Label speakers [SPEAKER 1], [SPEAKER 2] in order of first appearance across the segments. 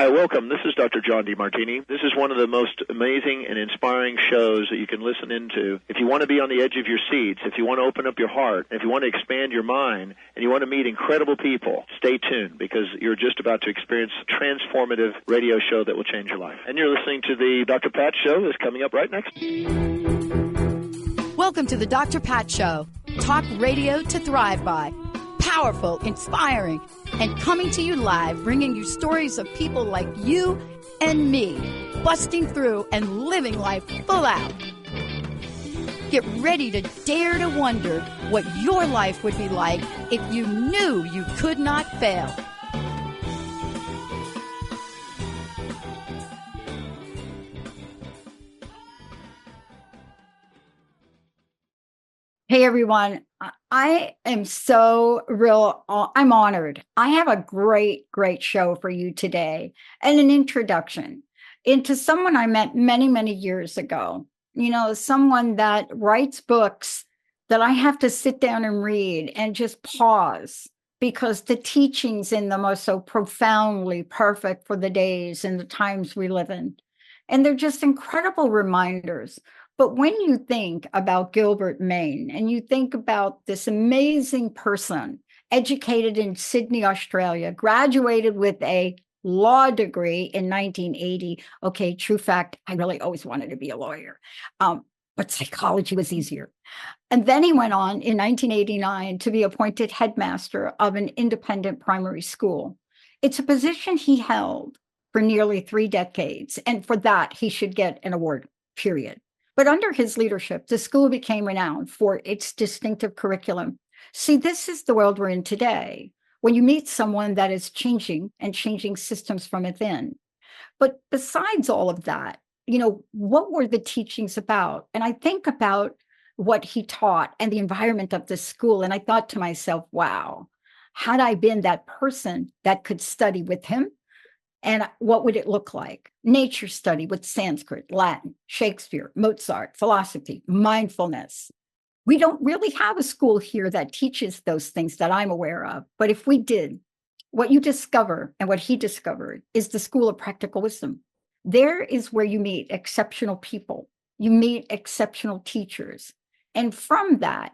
[SPEAKER 1] Hi, welcome. This is Dr. John DeMartini. This is one of the most amazing and inspiring shows that you can listen into. If you want to be on the edge of your seats, if you want to open up your heart, if you want to expand your mind, and you want to meet incredible people, stay tuned because you're just about to experience a transformative radio show that will change your life. And you're listening to the Dr. Pat Show that's coming up right next.
[SPEAKER 2] Welcome to the Dr. Pat Show. Talk radio to thrive by. Powerful, inspiring, and coming to you live, bringing you stories of people like you and me, busting through and living life full out. Get ready to dare to wonder what your life would be like if you knew you could not fail.
[SPEAKER 3] Hey, everyone. I am I'm honored. I have a great show for you today and an introduction into someone I met many, many years ago. You know, someone that writes books that I have to sit down and read and just pause because the teachings in them are so profoundly perfect for the days and the times we live in. And they're just incredible reminders. But when you think about Gilbert Mane and you think about this amazing person, educated in Sydney, Australia, graduated with a law degree in 1980. Okay, true fact, I really always wanted to be a lawyer, but psychology was easier. And then he went on in 1989 to be appointed headmaster of an independent primary school. It's a position he held for nearly 3 decades, and for that, he should get an award, period. But under his leadership, the school became renowned for its distinctive curriculum. See, this is the world we're in today, when you meet someone that is changing systems from within. But besides all of that, you know, what were the teachings about? And I think about what he taught and the environment of the school. And I thought to myself, wow, had I been that person that could study with him, and what would it look like? Nature study with Sanskrit, Latin, Shakespeare, Mozart, philosophy, mindfulness. We don't really have a school here that teaches those things that I'm aware of. But if we did, what you discover and what he discovered is the school of practical wisdom. There is where you meet exceptional people. You meet exceptional teachers. And from that,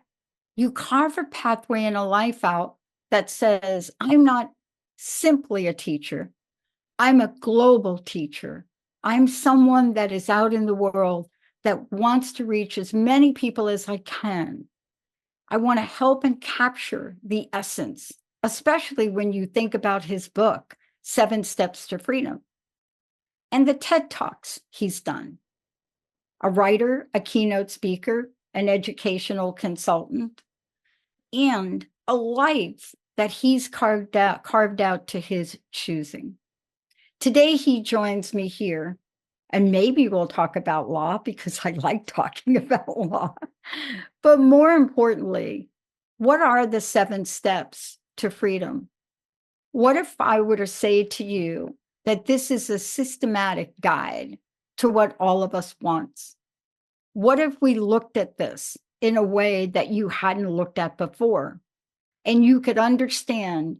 [SPEAKER 3] you carve a pathway in a life out that says, I'm not simply a teacher. I'm a global teacher. I'm someone that is out in the world that wants to reach as many people as I can. I want to help and capture the essence, especially when you think about his book, 7 Steps to Freedom, and the TED Talks he's done. A writer, a keynote speaker, an educational consultant, and a life that he's carved out to his choosing. Today, he joins me here, and maybe we'll talk about law because I like talking about law. But more importantly, what are the 7 steps to freedom? What if I were to say to you that this is a systematic guide to what all of us wants? What if we looked at this in a way that you hadn't looked at before, and you could understand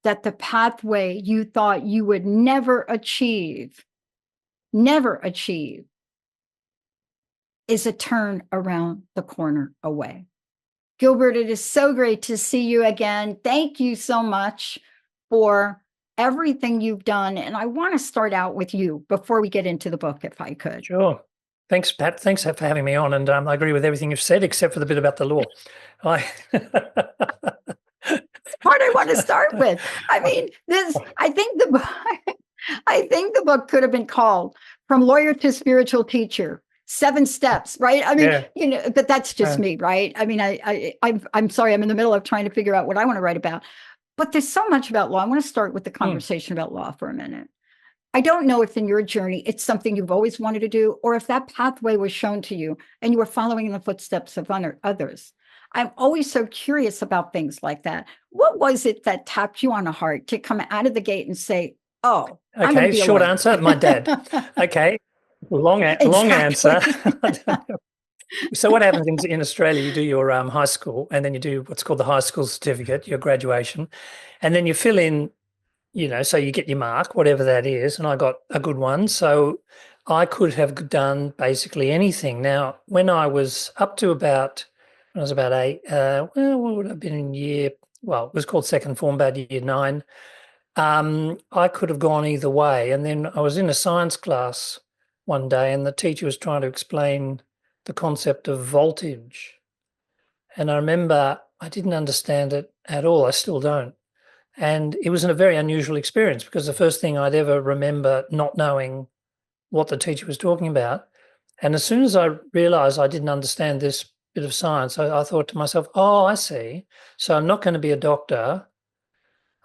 [SPEAKER 3] that the pathway you thought you would never achieve, is a turn around the corner away. Gilbert, it is so great to see you again. Thank you so much for everything you've done. And I want to start out with you before we get into the book, if I could.
[SPEAKER 4] Sure. Thanks, Pat. Thanks for having me on. And I agree with everything you've said, except for the bit about the law.
[SPEAKER 3] Part I want to start with. I mean, I think the book could have been called From Lawyer to Spiritual Teacher, 7 Steps, right? I mean, you know, but that's just me, right? I mean, I'm sorry, I'm in the middle of trying to figure out what I want to write about. But there's so much about law. I want to start with the conversation about law for a minute. I don't know if in your journey, it's something you've always wanted to do, or if that pathway was shown to you and you were following in the footsteps of others. I'm always so curious about things like that. What was it that tapped you on the heart to come out of the gate and say, oh,
[SPEAKER 4] okay, short answer, my dad. Okay, long answer. So what happens in Australia, you do your high school, and then you do what's called the high school certificate, your graduation, and then you fill in so you get your mark, whatever that is, and I got a good one. So I could have done basically anything. Now, when I was up to when I was about 8, what would I have been in it was called second form, about year 9. I could have gone either way. And then I was in a science class one day, and the teacher was trying to explain the concept of voltage. And I remember I didn't understand it at all. I still don't. And it was a very unusual experience, because the first thing I'd ever remember not knowing what the teacher was talking about. And as soon as I realized I didn't understand this bit of science, I thought to myself, oh, I see. So I'm not going to be a doctor.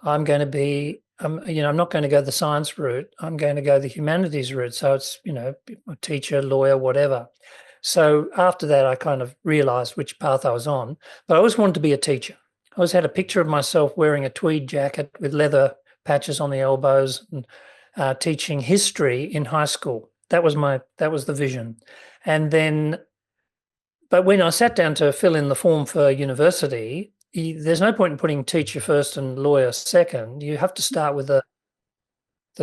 [SPEAKER 4] I'm going to be, I'm not going to go the science route. I'm going to go the humanities route. So it's, a teacher, lawyer, whatever. So after that, I kind of realized which path I was on. But I always wanted to be a teacher. I always had a picture of myself wearing a tweed jacket with leather patches on the elbows and teaching history in high school. That was the vision. And then, but when I sat down to fill in the form for university, there's no point in putting teacher first and lawyer second. You have to start with the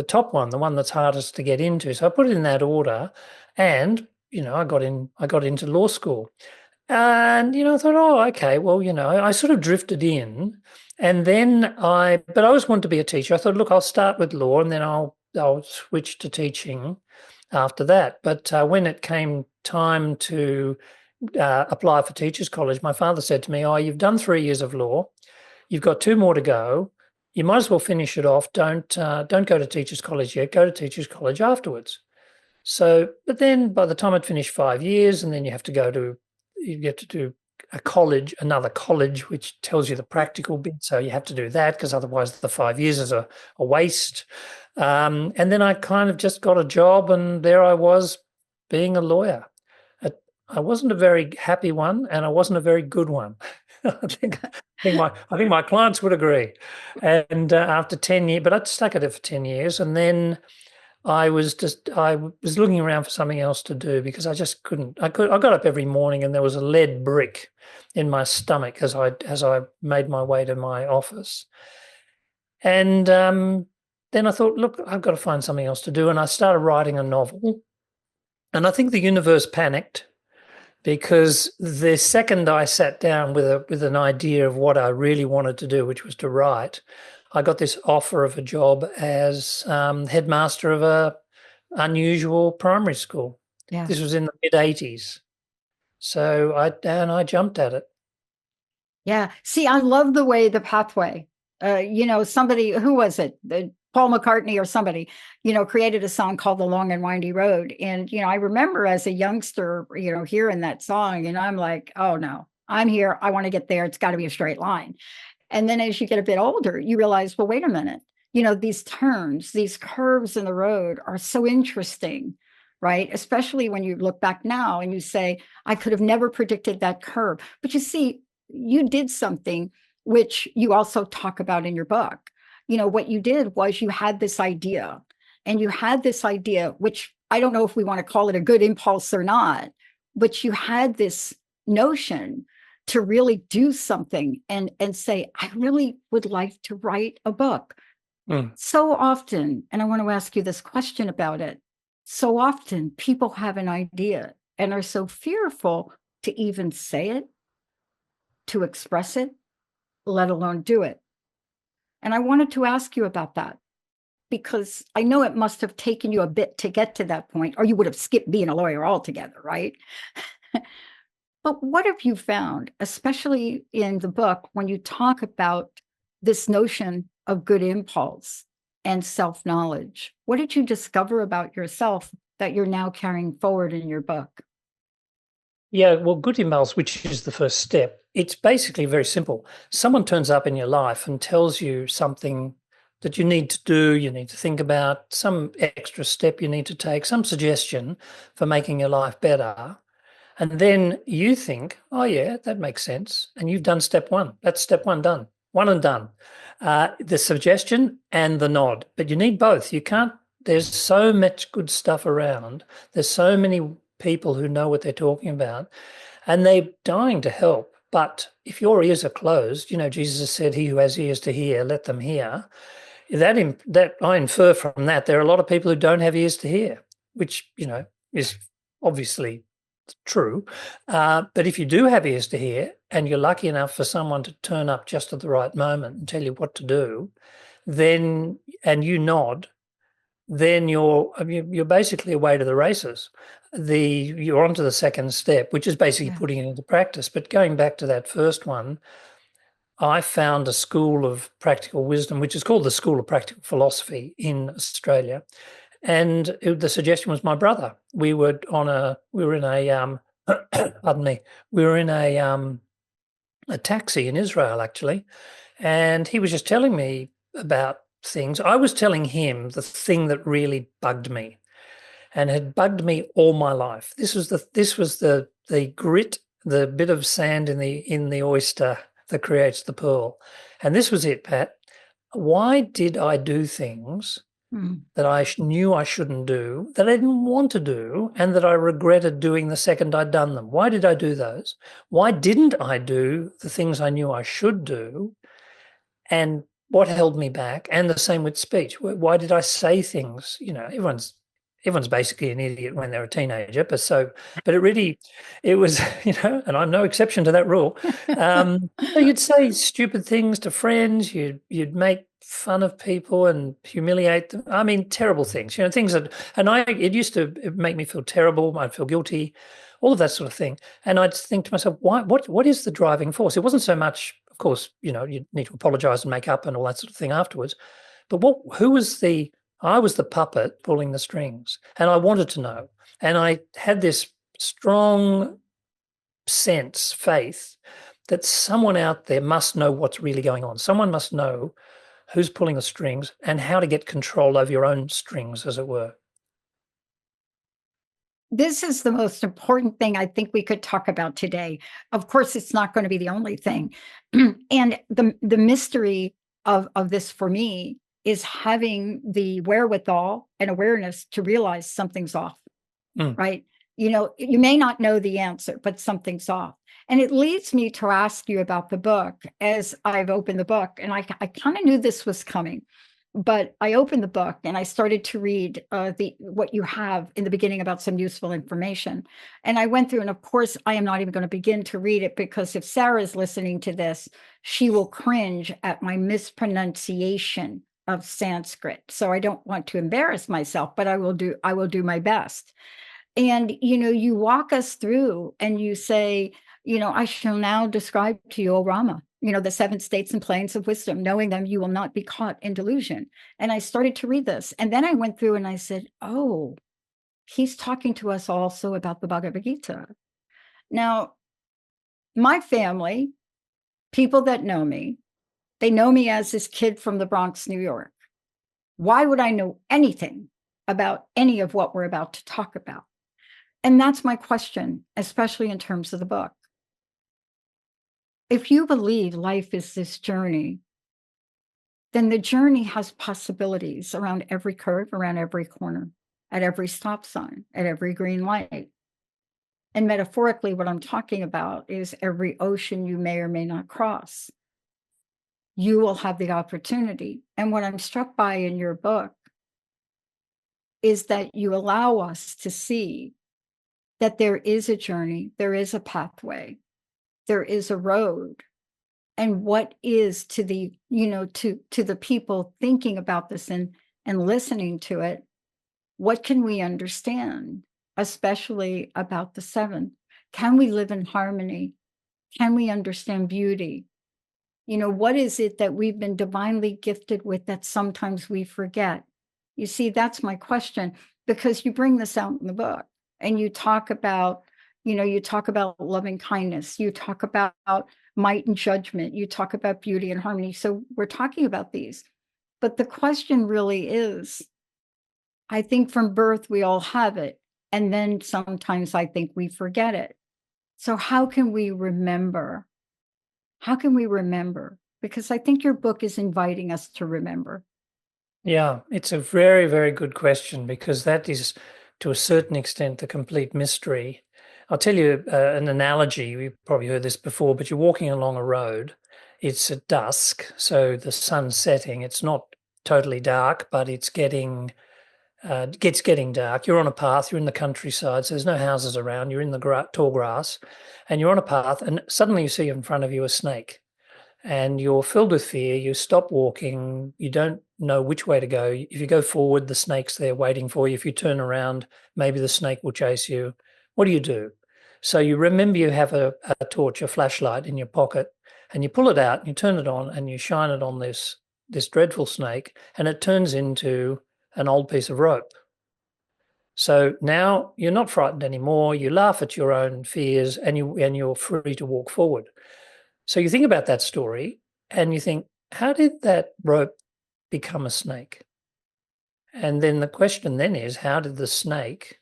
[SPEAKER 4] top one, the one that's hardest to get into. So I put it in that order, and I got into law school. And, I thought, oh, okay, well, I sort of drifted in, and then but I always wanted to be a teacher. I thought, look, I'll start with law, and then I'll switch to teaching after that. But when it came time to apply for Teachers College, my father said to me, oh, you've done 3 years of law. You've got 2 more to go. You might as well finish it off. Don't go to Teachers College yet. Go to Teachers College afterwards. So, but then by the time I'd finished 5 years, and then you get to do another college, which tells you the practical bit. So you have to do that, because otherwise the 5 years is a waste. And then I kind of just got a job, and there I was being a lawyer. I wasn't a very happy one, and I wasn't a very good one. I think my clients would agree. And after 10 years, but I stuck at it for 10 years, and then I was looking around for something else to do, because I just couldn't. I got up every morning and there was a lead brick in my stomach as I made my way to my office. And then I thought, look, I've got to find something else to do, and I started writing a novel. And I think the universe panicked, because the second I sat down with an idea of what I really wanted to do, which was to write, I got this offer of a job as headmaster of a unusual primary school.
[SPEAKER 3] Yeah.
[SPEAKER 4] This was in the mid-'80s. So I jumped at it.
[SPEAKER 3] Yeah. See, I love the way the pathway, somebody, who was it? Paul McCartney or somebody, created a song called The Long and Windy Road. And, I remember as a youngster, hearing that song, and I'm like, oh no, I'm here. I want to get there. It's got to be a straight line. And then as you get a bit older, you realize, well, wait a minute, these turns, these curves in the road are so interesting, right? Especially when you look back now and you say, I could have never predicted that curve. But you see, you did something which you also talk about in your book. What you did was you had this idea, which I don't know if we want to call it a good impulse or not, but you had this notion to really do something and say, I really would like to write a book. So often, and I want to ask you this question about it, so often people have an idea and are so fearful to even say it, to express it, let alone do it. And I wanted to ask you about that, because I know it must have taken you a bit to get to that point, or you would have skipped being a lawyer altogether, right? But what have you found, especially in the book, when you talk about this notion of good impulse and self-knowledge? What did you discover about yourself that you're now carrying forward in your book?
[SPEAKER 4] Yeah, well, good impulse, which is the first step, it's basically very simple. Someone turns up in your life and tells you something that you need to do, you need to think about, some extra step you need to take, some suggestion for making your life better. And then you think, oh, yeah, that makes sense. And you've done step one. That's step one done. One and done. The suggestion and the nod. But you need both. You can't, there's so much good stuff around. There's so many people who know what they're talking about, and they're dying to help. But if your ears are closed, Jesus has said, he who has ears to hear, let them hear. that I infer from that there are a lot of people who don't have ears to hear, which, is obviously true. But if you do have ears to hear and you're lucky enough for someone to turn up just at the right moment and tell you what to do, then, and you nod, then you're basically away to the races. You're on to the second step, which is basically putting it into practice. But going back to that first one, I found a school of practical wisdom, which is called the School of Practical Philosophy in Australia. And the suggestion was my brother. We were in a pardon me, we were in a taxi in Israel, actually, and he was just telling me about things. I was telling him the thing that really bugged me and had bugged me all my life. This was the grit, the bit of sand in the oyster that creates the pearl. And this was it, Pat. Why did I do things that I knew I shouldn't do, that I didn't want to do, and that I regretted doing the second I'd done them? Why did I do those? Why didn't I do the things I knew I should do? And what held me back? And the same with speech. Why did I say things? Everyone's basically an idiot when they're a teenager, but it was, and I'm no exception to that rule. So you'd say stupid things to friends, you'd make fun of people and humiliate them. I mean, terrible things, things that, it used to make me feel terrible. I'd feel guilty, all of that sort of thing. And I'd think to myself, what is the driving force? It wasn't so much, of course, you need to apologize and make up and all that sort of thing afterwards. But I was the puppet pulling the strings, and I wanted to know. And I had this strong faith that someone out there must know what's really going on. Someone must know who's pulling the strings and how to get control over your own strings, as it were.
[SPEAKER 3] This is the most important thing I think we could talk about today. Of course, it's not going to be the only thing. And the mystery of this for me is having the wherewithal and awareness to realize something's off, right? You may not know the answer, but something's off. And it leads me to ask you about the book as I've opened the book. And I kind of knew this was coming, but I opened the book and I started to read what you have in the beginning about some useful information. And I went through, and of course, I am not even going to begin to read it, because if Sarah's listening to this, she will cringe at my mispronunciation of Sanskrit. So I don't want to embarrass myself, but I will do my best. And, you walk us through and you say, I shall now describe to you, O Rama, the 7 states and planes of wisdom. Knowing them, you will not be caught in delusion. And I started to read this. And then I went through and I said, oh, he's talking to us also about the Bhagavad Gita. Now, my family, people that know me, they know me as this kid from the Bronx, New York. Why would I know anything about any of what we're about to talk about? And that's my question, especially in terms of the book. If you believe life is this journey, then the journey has possibilities around every curve, around every corner, at every stop sign, at every green light. And metaphorically, what I'm talking about is every ocean you may or may not cross. You will have the opportunity. And what I'm struck by in your book is that you allow us to see that there is a journey, there is a pathway, there is a road. And what is to the, to the people thinking about this and listening to it, what can we understand, especially about the 7? Can we live in harmony? Can we understand beauty? What is it that we've been divinely gifted with that sometimes we forget? You see, that's my question, because you bring this out in the book and you talk about, loving kindness, you talk about might and judgment, you talk about beauty and harmony. So we're talking about these. But the question really is, I think from birth, we all have it. And then sometimes I think we forget it. So how can we remember? How can we remember? Because I think your book is inviting us to remember.
[SPEAKER 4] Yeah, it's a very, very good question, because that is, to a certain extent, the complete mystery. I'll tell you an analogy. You've probably heard this before, but you're walking along a road. It's at dusk, so the sun's setting. It's not totally dark, but it's getting dark. You're on a path. You're in the countryside, so there's no houses around. You're in the tall grass, and you're on a path, and suddenly you see in front of you a snake, and you're filled with fear. You stop walking. You don't know which way to go. If you go forward, the snake's there waiting for you. If you turn around, maybe the snake will chase you. What do? So you remember you have a torch, a flashlight in your pocket, and you pull it out and you turn it on and you shine it on this dreadful snake, and it turns into an old piece of rope. So now you're not frightened anymore. You laugh at your own fears, and you're free to walk forward. So you think about that story and you think, how did that rope become a snake? And then the question then is, how did the snake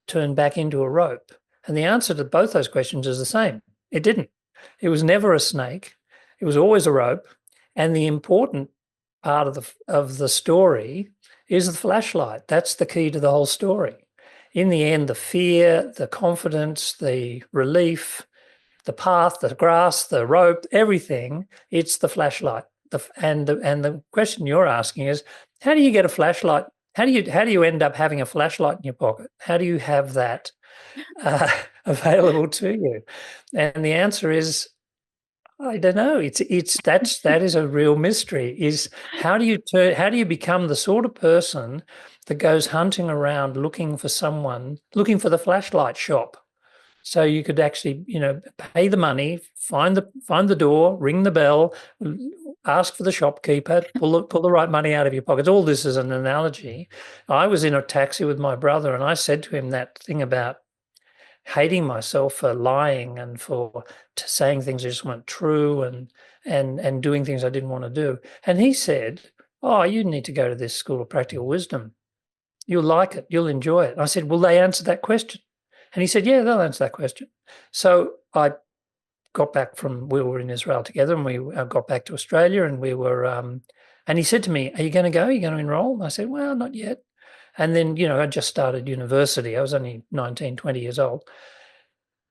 [SPEAKER 4] turn back into a rope? And the answer to both those questions is the same. It didn't. It was never a snake. It was always a rope. And the important part of the story is the flashlight. That's the key to the whole story. In the end, the fear, the confidence, the relief, the path, the grass, the rope, everything, it's the flashlight. And the question you're asking is, how do you get a flashlight? How do you end up having a flashlight in your pocket? How do you have that available to you? And the answer is, I don't know. That is a real mystery. Is how do you become the sort of person that goes hunting around looking for the flashlight shop? So you could actually, pay the money, find the door, ring the bell, ask for the shopkeeper, pull the right money out of your pockets. All this is an analogy. I was in a taxi with my brother, and I said to him that thing about hating myself for lying and for saying things that just weren't true and doing things I didn't want to do. And he said, "Oh, you need to go to this school of practical wisdom. You'll like it. You'll enjoy it." I said, "Will they answer that question?" And he said, "Yeah, they'll answer that question." So I got back we were in Israel together, and we got back to Australia, and we were, and he said to me, "Are you going to go? Are you going to enroll?" And I said, "Well, not yet." And then, I just started university. I was only 19, 20 years old.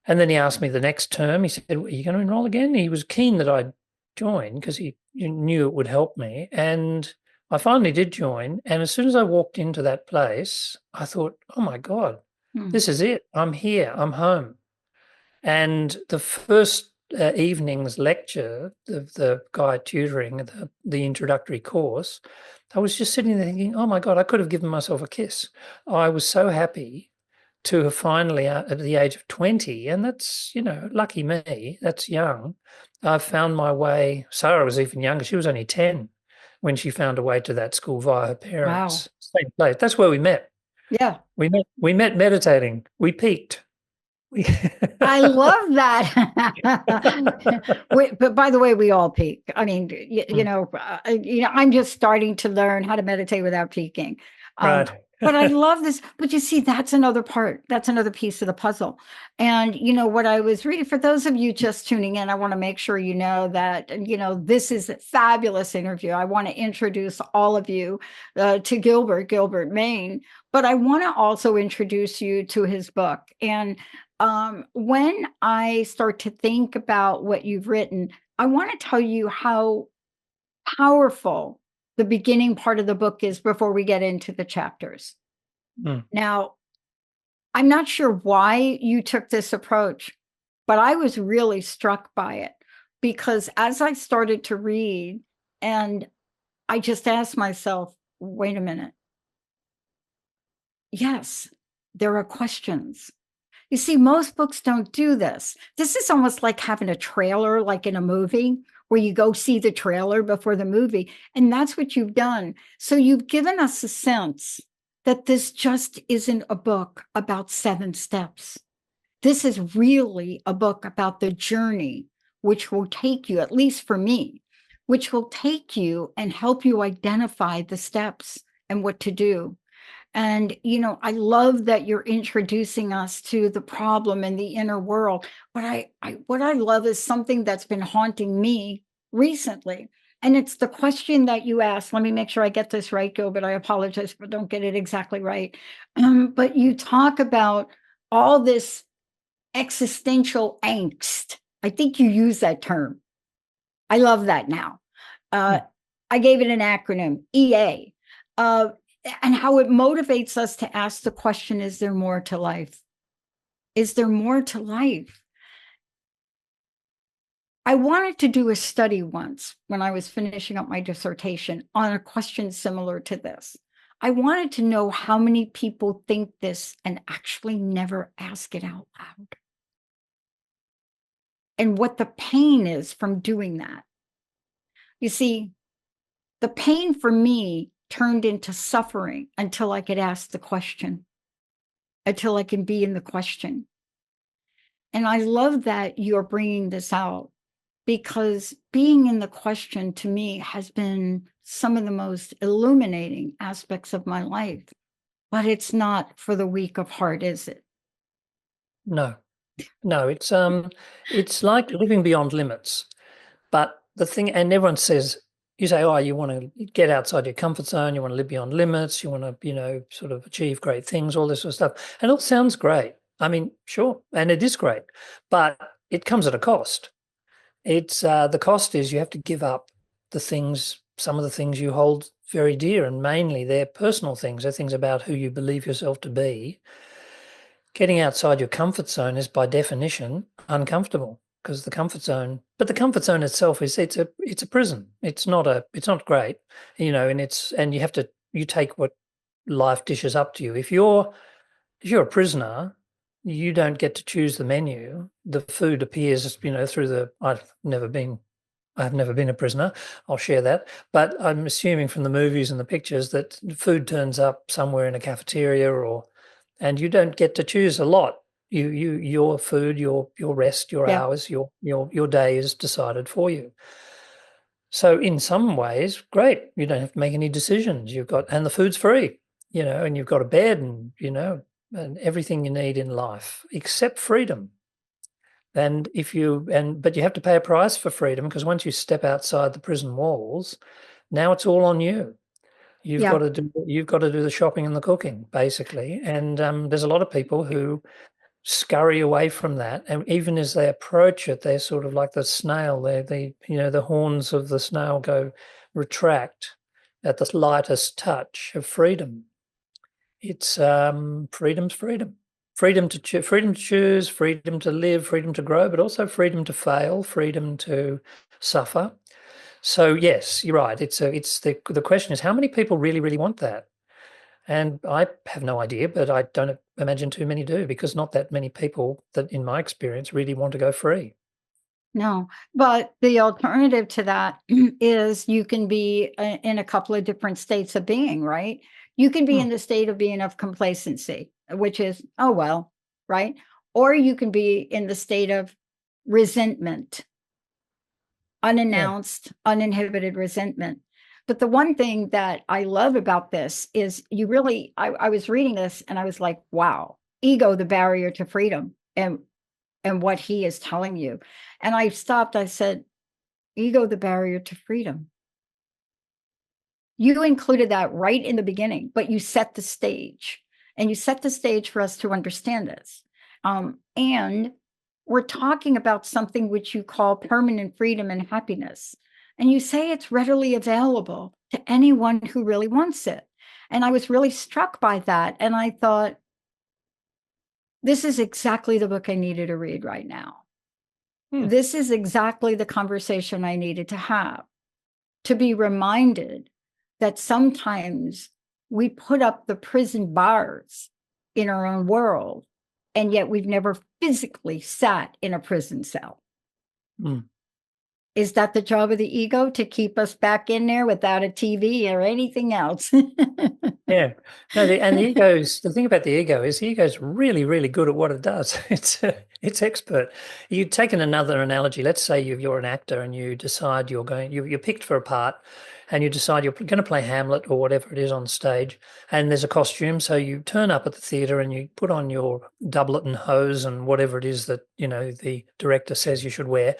[SPEAKER 4] And then he asked me the next term, he said, "Are you going to enroll again?" He was keen that I'd join because he knew it would help me. And I finally did join. And as soon as I walked into that place, I thought, oh my God, this is it. I'm here. I'm home. And the first evening's lecture, the guy tutoring the introductory course, I was just sitting there thinking, oh my God, I could have given myself a kiss. I was so happy to have finally, at the age of 20, and that's, lucky me, that's young, I've found my way. Sarah was even younger. She was only 10 when she found a way to that school via her parents. Wow. Same place. That's where we met.
[SPEAKER 3] Yeah.
[SPEAKER 4] We met meditating. We peaked.
[SPEAKER 3] I love that. But by the way, we all peak. I mean, I'm just starting to learn how to meditate without peaking.
[SPEAKER 4] Right.
[SPEAKER 3] But I love this. But you see, that's another part. That's another piece of the puzzle. And, what I was reading, for those of you just tuning in, I want to make sure you know that, this is a fabulous interview. I want to introduce all of you to Gilbert Mane, but I want to also introduce you to his book. And when I start to think about what you've written, I want to tell you how powerful the beginning part of the book is before we get into the chapters. Now, I'm not sure why you took this approach, but I was really struck by it because as I started to read, and I just asked myself, wait a minute. Yes, there are questions. You see, most books don't do this. This is almost like having a trailer, like in a movie, where you go see the trailer before the movie. And that's what you've done. So you've given us a sense that this just isn't a book about 7 steps. This is really a book about the journey, which will take you, at least for me, which will take you and help you identify the steps and what to do. And, I love that you're introducing us to the problem and the inner world. But what I love is something that's been haunting me recently. And it's the question that you asked. Let me make sure I get this right, Gilbert. I apologize if I don't get it exactly right. But you talk about all this existential angst. I think you use that term. I love that now. I gave it an acronym, EA, and how it motivates us to ask the question, is there more to life? Is there more to life? I wanted to do a study once when I was finishing up my dissertation on a question similar to this. I wanted to know how many people think this and actually never ask it out loud. And what the pain is from doing that. You see, the pain for me turned into suffering until I could ask the question, until I can be in the question. And I love that you're bringing this out, because being in the question to me has been some of the most illuminating aspects of my life. But it's not for the weak of heart, is it?
[SPEAKER 4] No, it's like living beyond limits. But the thing, and everyone says, you say, oh, you want to get outside your comfort zone, you want to live beyond limits, you want to, sort of achieve great things, all this sort of stuff. And it all sounds great. I mean, sure, and it is great, but it comes at a cost. It's the cost is you have to give up some of the things you hold very dear, and mainly they're personal things. They're things about who you believe yourself to be. Getting outside your comfort zone is by definition uncomfortable, because the comfort zone itself is it's a prison. It's not great, and you take what life dishes up to you. If you're a prisoner, you don't get to choose the menu. The food appears, through the. I've never been a prisoner. I'll share that. But I'm assuming from the movies and the pictures that food turns up somewhere in a cafeteria, and you don't get to choose a lot. Your food, your rest, your hours, your day is decided for you. So in some ways, great. You don't have to make any decisions. And the food's free, and you've got a bed and everything you need in life except freedom. But you have to pay a price for freedom, because once you step outside the prison walls, now it's all on you. You've got to do the shopping and the cooking, basically. And there's a lot of people who scurry away from that, and even as they approach it, they're sort of like the snail. The horns of the snail retract at the lightest touch of freedom. It's freedom's freedom. Freedom to choose, freedom to live, freedom to grow, but also freedom to fail, freedom to suffer. So yes, you're right. The question is, how many people really, really want that? And I have no idea, but I don't imagine too many do, because not that many people that, in my experience, really want to go free.
[SPEAKER 3] No, but the alternative to that is you can be in a couple of different states of being, right? You can be in the state of being of complacency, which is, oh, well, right? Or you can be in the state of resentment, unannounced, uninhibited resentment. But the one thing that I love about this is I was reading this and I was like, wow, ego, the barrier to freedom, and what he is telling you. And I stopped, I said, ego, the barrier to freedom. You included that right in the beginning, but you set the stage, and you set the stage for us to understand this. And we're talking about something which you call permanent freedom and happiness. And you say it's readily available to anyone who really wants it. And I was really struck by that. And I thought, this is exactly the book I needed to read right now. This is exactly the conversation I needed to have, to be reminded that sometimes we put up the prison bars in our own world, and yet we've never physically sat in a prison cell. Is that the job of the ego, to keep us back in there without a TV or anything else?
[SPEAKER 4] Yeah. No, the thing about the ego is the ego is really, really good at what it does. It's expert. You've taken another analogy. Let's say you're an actor and you decide you're picked for a part, and you decide you're going to play Hamlet or whatever it is on stage, and there's a costume. So you turn up at the theatre and you put on your doublet and hose and whatever it is that, the director says you should wear.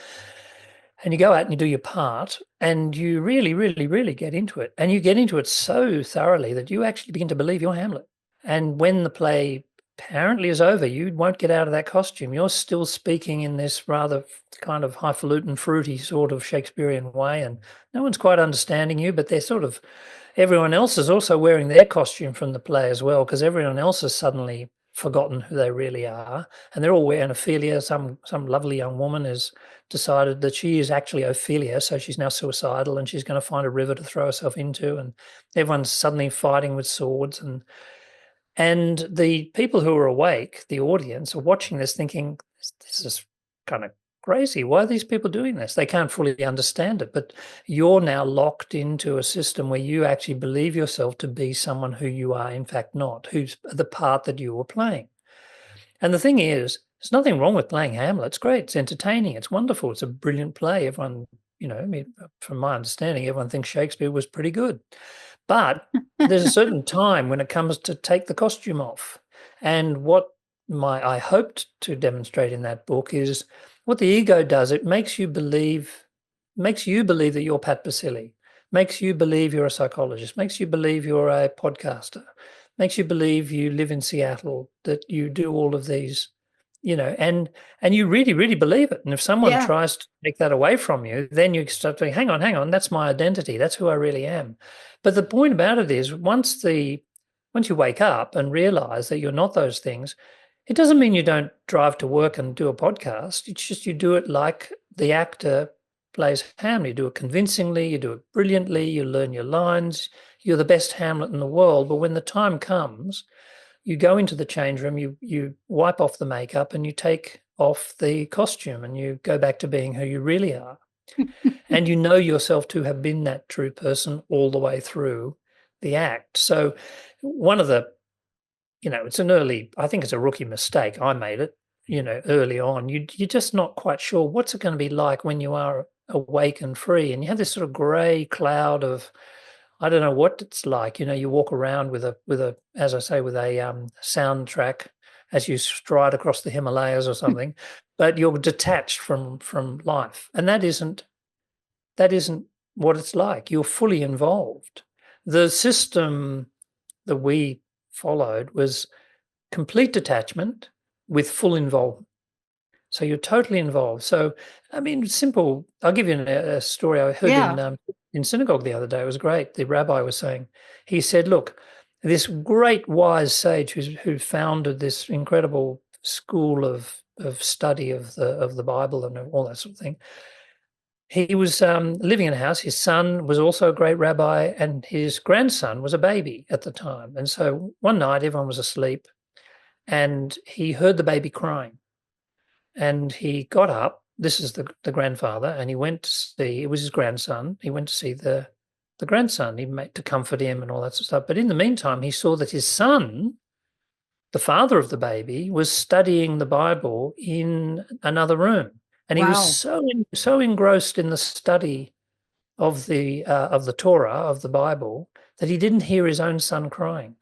[SPEAKER 4] And you go out and you do your part, and you really, really, really get into it. And you get into it so thoroughly that you actually begin to believe you're Hamlet. And when the play apparently is over. You won't get out of that costume. You're still speaking in this rather kind of highfalutin, fruity sort of Shakespearean way, and no one's quite understanding you, but they're sort of, everyone else is also wearing their costume from the play as well, because everyone else has suddenly forgotten who they really are, and they're all wearing Ophelia. Some lovely young woman has decided that she is actually Ophelia, so she's now suicidal and she's going to find a river to throw herself into, and everyone's suddenly fighting with swords, and the people who are awake, the audience, are watching this thinking, this is kind of crazy. Why are these people doing this? They can't fully understand it, but you're now locked into a system where you actually believe yourself to be someone who you are in fact not, who's the part that you were playing. And the thing is, there's nothing wrong with playing Hamlet. It's great. It's entertaining. It's wonderful. It's a brilliant play. Everyone, I mean, from my understanding, everyone thinks Shakespeare was pretty good. But there's a certain time when it comes to take the costume off. And what I hoped to demonstrate in that book is what the ego does. It makes you believe that you're Pat Basile, makes you believe you're a psychologist, makes you believe you're a podcaster, makes you believe you live in Seattle, that you do all of these, and you really, really believe it. And if someone tries to take that away from you, then you start thinking, hang on, that's my identity. That's who I really am. But the point about it is once you wake up and realize that you're not those things, it doesn't mean you don't drive to work and do a podcast. It's just you do it like the actor plays Hamlet. You do it convincingly, you do it brilliantly, you learn your lines, you're the best Hamlet in the world. But when the time comes, you go into the change room, you wipe off the makeup and you take off the costume and you go back to being who you really are. And you know yourself to have been that true person all the way through the act. So one of the, I think it's a rookie mistake. I made it, early on. You're just not quite sure what's it going to be like when you are awake and free. And you have this sort of gray cloud of, I don't know what it's like. You walk around with a as I say, with a soundtrack as you stride across the Himalayas or something, but you're detached from life. And that isn't what it's like. You're fully involved. The system that we followed was complete detachment with full involvement. So you're totally involved. So, I mean, simple. I'll give you a story I heard in synagogue the other day. It was great. The rabbi was saying, he said, look, this great wise sage who founded this incredible school of study of the Bible and all that sort of thing. He was living in a house. His son was also a great rabbi, and his grandson was a baby at the time. And so one night, everyone was asleep, and he heard the baby crying. And he got up. This is the grandfather, and he went to see. It was his grandson. He went to see the grandson. He made to comfort him and all that sort of stuff. But in the meantime, he saw that his son, the father of the baby, was studying the Bible in another room. And he was so engrossed in the study of the Torah, of the Bible, that he didn't hear his own son crying.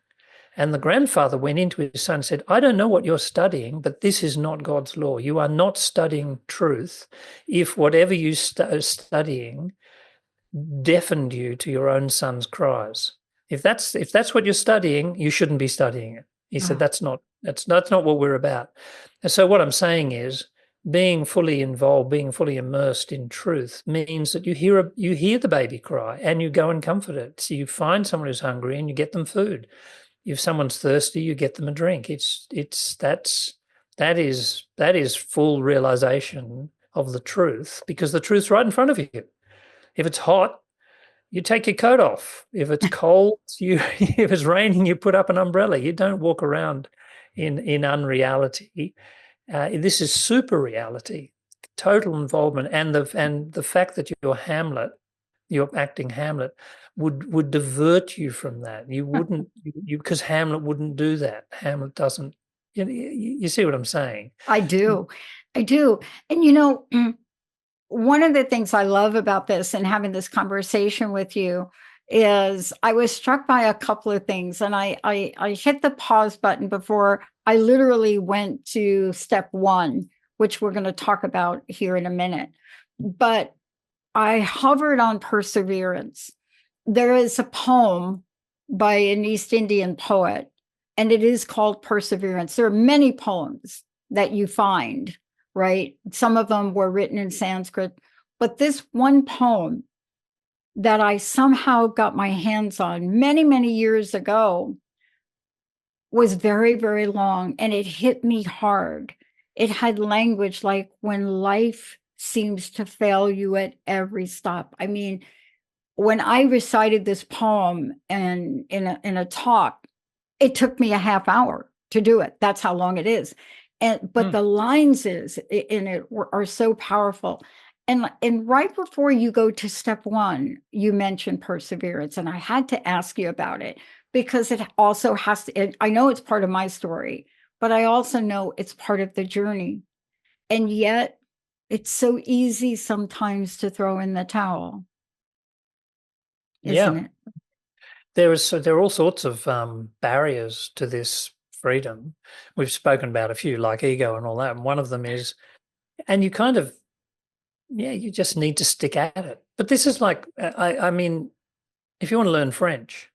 [SPEAKER 4] And the grandfather went into his son and said, I don't know what you're studying, but this is not God's law. You are not studying truth if whatever you studying deafened you to your own son's cries. If that's what you're studying, you shouldn't be studying it. He said, that's not what we're about. And so what I'm saying is, being fully involved, being fully immersed in truth means that you hear the baby cry and you go and comfort it. So you find someone who's hungry and you get them food. If someone's thirsty, you get them a drink. That is full realization of the truth, because the truth's right in front of you. If it's hot, you take your coat off. If it's cold, if it's raining, you put up an umbrella. You don't walk around in unreality. This is super reality, total involvement, and the fact that you're acting Hamlet, would divert you from that. You wouldn't, because Hamlet wouldn't do that. Hamlet doesn't. You see what I'm saying?
[SPEAKER 3] I do. And one of the things I love about this and having this conversation with you is I was struck by a couple of things, and I hit the pause button before I literally went to step one, which we're going to talk about here in a minute. But I hovered on perseverance. There is a poem by an East Indian poet, and it is called Perseverance. There are many poems that you find, right? Some of them were written in Sanskrit, but this one poem that I somehow got my hands on many, many years ago was very, very long, and it hit me hard. It had language like, when life seems to fail you at every stop. I mean, when I recited this poem and in a talk, it took me a half hour to do it. That's how long it is. But the lines in it are so powerful. And right before you go to step one, you mentioned perseverance, and I had to ask you about it, because it also has to, I know it's part of my story, but I also know it's part of the journey. And yet it's so easy sometimes to throw in the towel, isn't it?
[SPEAKER 4] There are all sorts of barriers to this freedom. We've spoken about a few, like ego and all that. And one of them is, and you kind of, you just need to stick at it. But this is like, I mean, if you want to learn French,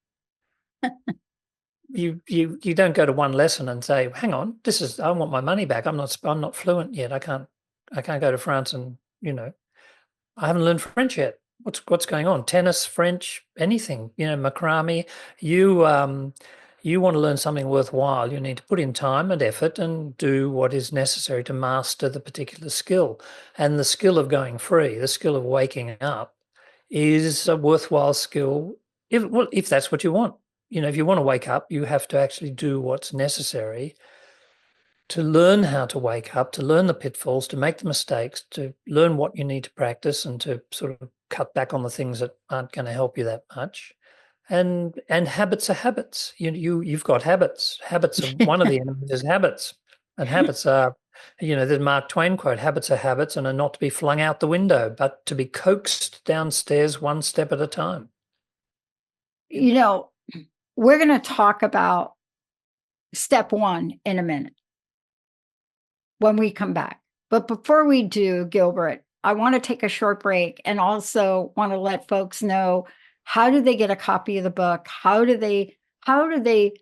[SPEAKER 4] you don't go to one lesson and say, hang on, I want my money back. I'm not fluent yet. I can't go to France and, I haven't learned French yet. What's going on? Tennis, French, anything, macrame. You want to learn something worthwhile. You need to put in time and effort and do what is necessary to master the particular skill. And the skill of going free, the skill of waking up, is a worthwhile skill if that's what you want. If you want to wake up, you have to actually do what's necessary to learn how to wake up, to learn the pitfalls, to make the mistakes, to learn what you need to practice, and to sort of cut back on the things that aren't going to help you that much. And habits are habits. You've got habits. Habits are one of the enemies is habits. And habits are, the Mark Twain quote, habits are habits and are not to be flung out the window, but to be coaxed downstairs one step at a time.
[SPEAKER 3] We're going to talk about step one in a minute when we come back. But before we do, Gilbert, I want to take a short break and also want to let folks know, how do they get a copy of the book? How do they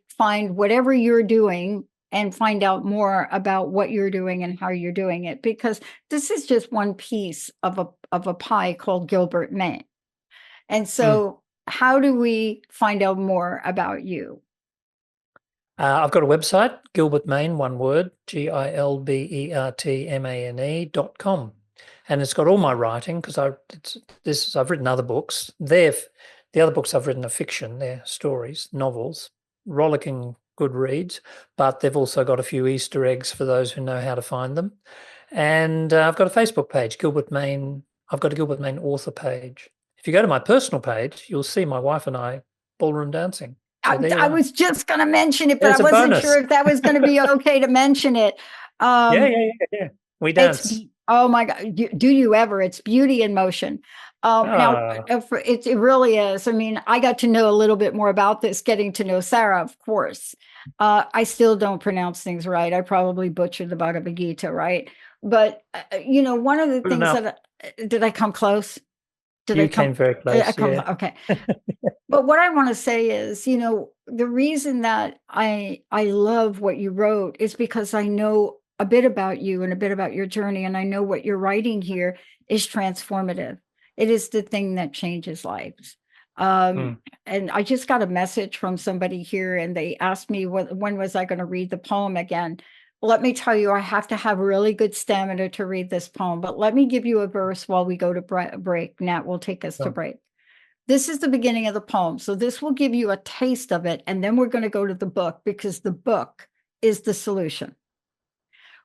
[SPEAKER 3] find whatever you're doing and find out more about what you're doing and how you're doing it? Because this is just one piece of a pie called Gilbert Mane. And so how do we find out more about you?
[SPEAKER 4] I've got a website, Gilbert Mane, one word, GilbertMane.com. And it's got all my writing, because I've written other books. The other books I've written are fiction. They're stories, novels, rollicking good reads, but they've also got a few Easter eggs for those who know how to find them. And I've got a Facebook page, Gilbert Mane. I've got a Gilbert Mane author page. If you go to my personal page, you'll see my wife and I ballroom dancing. So
[SPEAKER 3] I was just going to mention it, but
[SPEAKER 4] There's
[SPEAKER 3] I wasn't
[SPEAKER 4] bonus.
[SPEAKER 3] sure if that was going to be okay to mention it.
[SPEAKER 4] Yeah. We dance.
[SPEAKER 3] Oh my God. Do you ever? It's beauty in motion. Now, it really is. I mean, I got to know a little bit more about this, getting to know Sarah, of course. I still don't pronounce things right. I probably butchered the Bhagavad Gita, right? But, one of the things did I come close?
[SPEAKER 4] You came very close. Yeah.
[SPEAKER 3] Okay. But what I want to say is, the reason that I love what you wrote is because I know a bit about you and a bit about your journey, and I know what you're writing here is transformative. It is the thing that changes lives. And I just got a message from somebody here, and they asked me when was I going to read the poem again. Let me tell you, I have to have really good stamina to read this poem, but let me give you a verse while we go to break. Nat will take us to break. This is the beginning of the poem. So this will give you a taste of it. And then we're going to go to the book, because the book is the solution.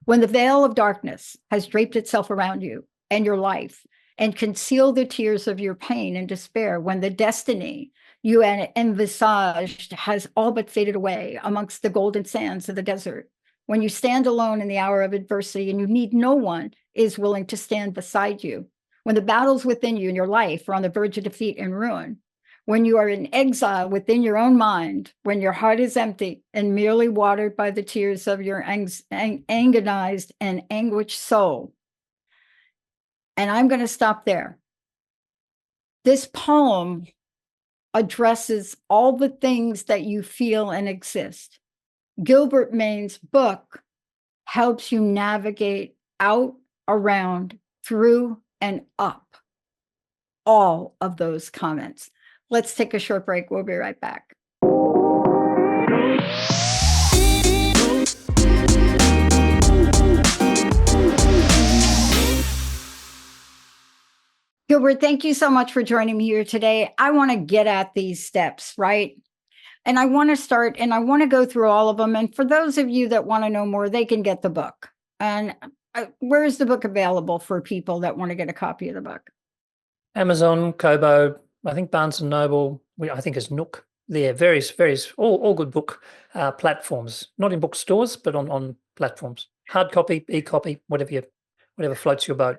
[SPEAKER 3] When the veil of darkness has draped itself around you and your life and concealed the tears of your pain and despair, when the destiny you envisaged has all but faded away amongst the golden sands of the desert, when you stand alone in the hour of adversity and you need no one is willing to stand beside you, when the battles within you in your life are on the verge of defeat and ruin, when you are in exile within your own mind, when your heart is empty and merely watered by the tears of your agonized and anguished soul. And I'm going to stop there. This poem addresses all the things that you feel and exist. Gilbert Mane's book helps you navigate out, around, through, and up all of those comments. Let's take a short break. We'll be right back. Gilbert, thank you so much for joining me here today. I want to get at these steps, right? And I want to start and I want to go through all of them. And for those of you that want to know more, they can get the book. And where is the book available for people that want to get a copy of the book?
[SPEAKER 4] Amazon, Kobo, I think Barnes & Noble, I think it's Nook. There, various, all good book platforms, not in bookstores, but on platforms. Hard copy, e-copy, whatever floats your boat.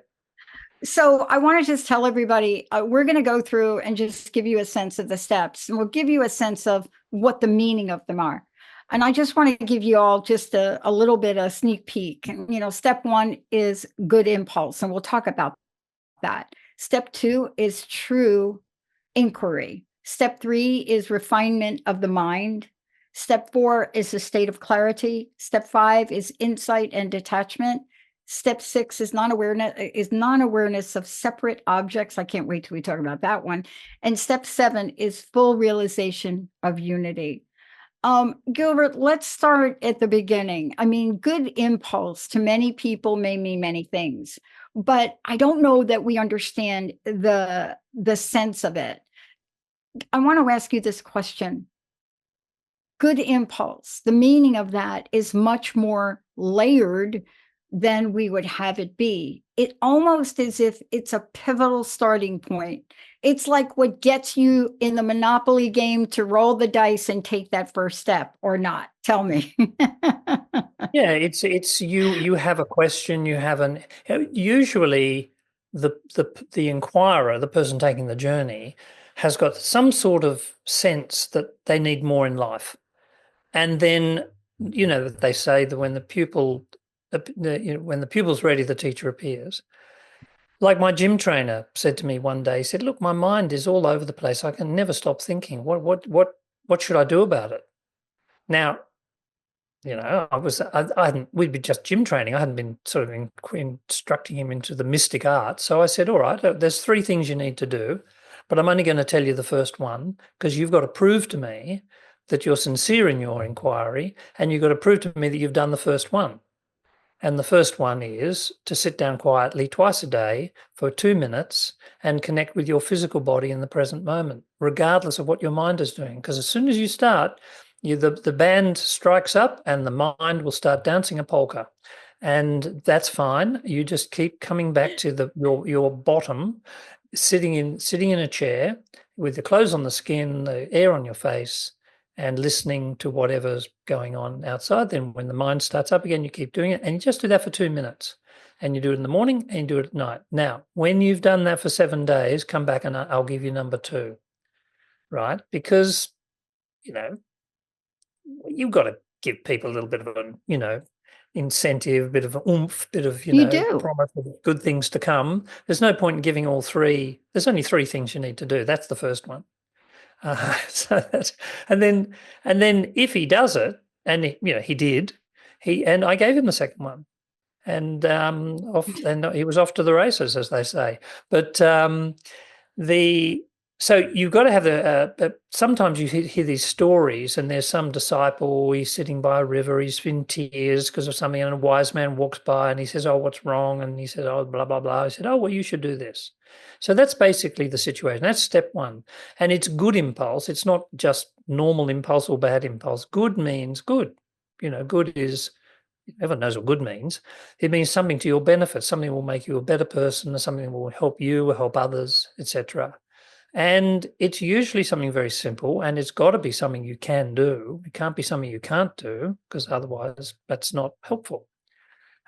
[SPEAKER 3] So I want to just tell everybody, we're going to go through and just give you a sense of the steps, and we'll give you a sense of what the meaning of them are. And I just want to give you all just a little bit of sneak peek. And, step 1 is good impulse, and we'll talk about that. Step 2 is true inquiry. Step 3 is refinement of the mind. Step 4 is a state of clarity. Step 5 is insight and detachment. Step 6 is non-awareness of separate objects. I can't wait till we talk about that one. And step 7 is full realization of unity. Gilbert, let's start at the beginning. I mean, good impulse to many people may mean many things, but I don't know that we understand the sense of it. I want to ask you this question. Good impulse, the meaning of that is much more layered than we would have it be. It almost as if it's a pivotal starting point. It's like what gets you in the Monopoly game to roll the dice and take that first step, or not. Tell me.
[SPEAKER 4] Yeah, it's you have a question, usually the inquirer, the person taking the journey, has got some sort of sense that they need more in life. And then, they say that when the pupil's ready, the teacher appears. Like my gym trainer said to me one day, he said, "Look, my mind is all over the place. I can never stop thinking. What should I do about it?" Now, we'd be just gym training. I hadn't been sort of instructing him into the mystic art. So I said, "All right, there's 3 things you need to do, but I'm only going to tell you the first one because you've got to prove to me that you're sincere in your inquiry, and you've got to prove to me that you've done the first one. And the first one is to sit down quietly twice a day for 2 minutes and connect with your physical body in the present moment, regardless of what your mind is doing. Because as soon as you start, the band strikes up and the mind will start dancing a polka. And that's fine. You just keep coming back to your bottom, sitting in a chair with the clothes on the skin, the air on your face, and listening to whatever's going on outside. Then when the mind starts up again, you keep doing it, and you just do that for 2 minutes. And you do it in the morning and you do it at night. Now, when you've done that for 7 days, come back and I'll give you number 2, right? Because, you've got to give people a little bit of an, incentive, a bit of oomph, bit of, promise of good things to come. There's no point in giving all 3. There's only 3 things you need to do. That's the first one. And then if he does it, and he did, and I gave him the second one, and he was off to the races, as they say. But so you've got to have sometimes you hear these stories, and there's some disciple, he's sitting by a river, he's in tears because of something, and a wise man walks by and he says, "Oh, what's wrong?" And he says, "Oh, blah, blah, blah." He said, "Oh, well, you should do this." So that's basically the situation. That's step 1. And it's good impulse. It's not just normal impulse or bad impulse. Good means good. Good is, everyone knows what good means. It means something to your benefit. Something will make you a better person, something will help you, help others, etc. And it's usually something very simple, and it's got to be something you can do. It can't be something you can't do, because otherwise that's not helpful.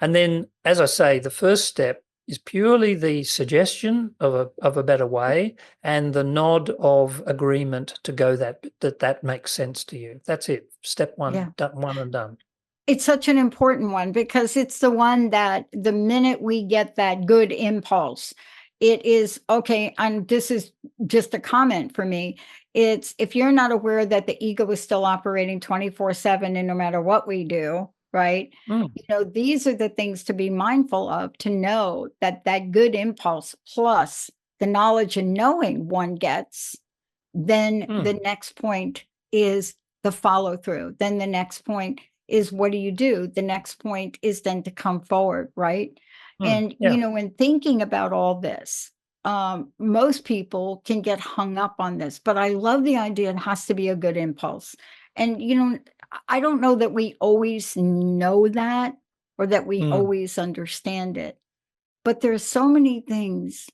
[SPEAKER 4] And then, as I say, the first step is purely the suggestion of a better way and the nod of agreement to go that makes sense to you. That's it. Step 1,
[SPEAKER 3] Yeah.
[SPEAKER 4] Done, one and done.
[SPEAKER 3] It's such an important one because it's the one that the minute we get that good impulse, it is okay. And this is just a comment for me. It's if you're not aware that the ego is still operating 24/7 and no matter what we do, right? These are the things to be mindful of, to know that that good impulse plus the knowledge and knowing one gets, then the next point is the follow through. Then the next point is, what do you do? The next point is then to come forward, right? And, when thinking about all this, most people can get hung up on this, but I love the idea it has to be a good impulse. And, I don't know that we always know that, or that we always understand it, but there's so many things